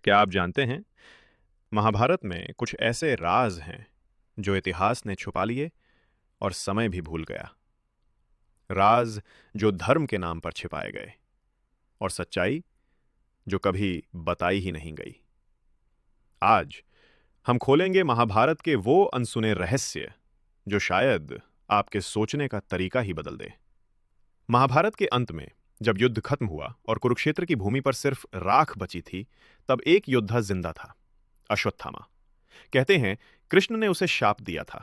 क्या आप जानते हैं, महाभारत में कुछ ऐसे राज हैं जो इतिहास ने छुपा लिए और समय भी भूल गया। राज जो धर्म के नाम पर छिपाए गए और सच्चाई जो कभी बताई ही नहीं गई। आज हम खोलेंगे महाभारत के वो अनसुने रहस्य जो शायद आपके सोचने का तरीका ही बदल दे। महाभारत के अंत में जब युद्ध खत्म हुआ और कुरुक्षेत्र की भूमि पर सिर्फ राख बची थी, तब एक योद्धा जिंदा था, अश्वत्थामा। कहते हैं कृष्ण ने उसे शाप दिया था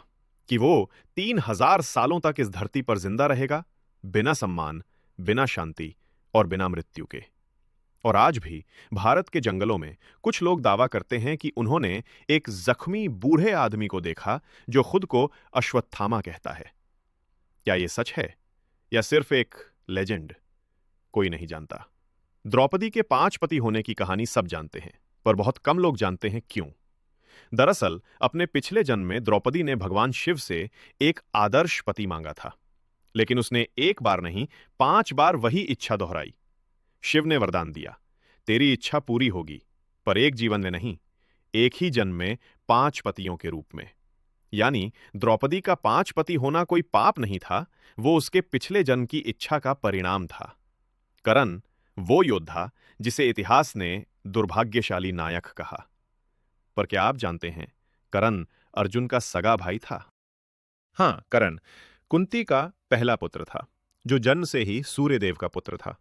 कि वो 3000 सालों तक इस धरती पर जिंदा रहेगा, बिना सम्मान, बिना शांति और बिना मृत्यु के। और आज भी भारत के जंगलों में कुछ लोग दावा करते हैं कि उन्होंने एक जख्मी बूढ़े आदमी को देखा जो खुद को अश्वत्थामा कहता है। क्या यह सच है या सिर्फ एक लेजेंड? कोई नहीं जानता। द्रौपदी के 5 पति होने की कहानी सब जानते हैं, पर बहुत कम लोग जानते हैं क्यों। दरअसल अपने पिछले जन्म में द्रौपदी ने भगवान शिव से एक आदर्श पति मांगा था, लेकिन उसने एक बार नहीं 5 बार वही इच्छा दोहराई। शिव ने वरदान दिया, तेरी इच्छा पूरी होगी, पर एक जीवन में नहीं, एक ही जन्म में 5 पतियों के रूप में। यानी द्रौपदी का 5 पति होना कोई पाप नहीं था, वो उसके पिछले जन्म की इच्छा का परिणाम था। कर्ण वो योद्धा जिसे इतिहास ने दुर्भाग्यशाली नायक कहा। पर क्या आप जानते हैं, कर्ण अर्जुन का सगा भाई था? हां, कर्ण कुंती का पहला पुत्र था, जो जन्म से ही सूर्यदेव का पुत्र था।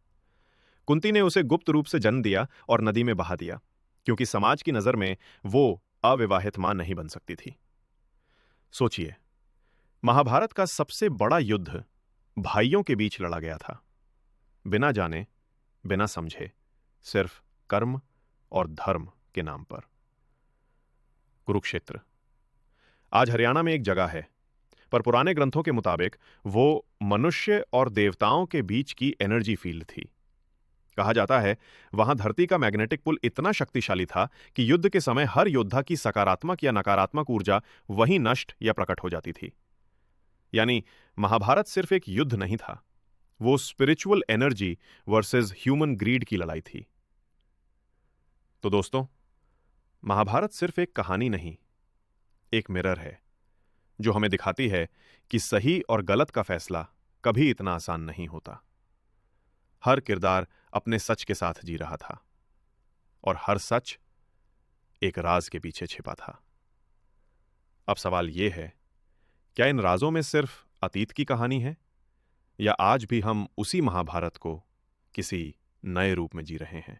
कुंती ने उसे गुप्त रूप से जन्म दिया और नदी में बहा दिया, क्योंकि समाज की नजर में वो अविवाहित मां नहीं बन सकती थी। सोचिए, महाभारत का सबसे बड़ा युद्ध भाइयों के बीच लड़ा गया था, बिना जाने, बिना समझे, सिर्फ कर्म और धर्म के नाम पर। कुरुक्षेत्र आज हरियाणा में एक जगह है, पर पुराने ग्रंथों के मुताबिक वो मनुष्य और देवताओं के बीच की एनर्जी फील्ड थी। कहा जाता है वहां धरती का मैग्नेटिक पुल इतना शक्तिशाली था कि युद्ध के समय हर योद्धा की सकारात्मक या नकारात्मक ऊर्जा वहीं नष्ट या प्रकट हो जाती थी। यानी महाभारत सिर्फ एक युद्ध नहीं था, वो spiritual energy versus human greed की लड़ाई थी। तो दोस्तों, महाभारत सिर्फ एक कहानी नहीं, एक मिरर है जो हमें दिखाती है कि सही और गलत का फैसला कभी इतना आसान नहीं होता। हर किरदार अपने सच के साथ जी रहा था और हर सच एक राज के पीछे छिपा था। अब सवाल यह है, क्या इन राजों में सिर्फ अतीत की कहानी है, या आज भी हम उसी महाभारत को किसी नए रूप में जी रहे हैं?